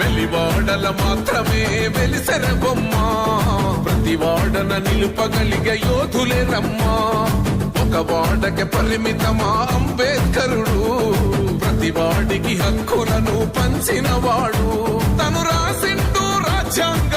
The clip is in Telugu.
వెలివాడల మాత్రమే వెలిసెర బొమ్మ, ప్రతి వాడన నిలుపగలిగే యోధులే రమ్మా. ఒక వాడకి పరిమితమా అంబేద్కరుడు, ప్రతి వాడికి హక్కులను పంచినవాడు. తను రాసింటూ రాజ్యాంగ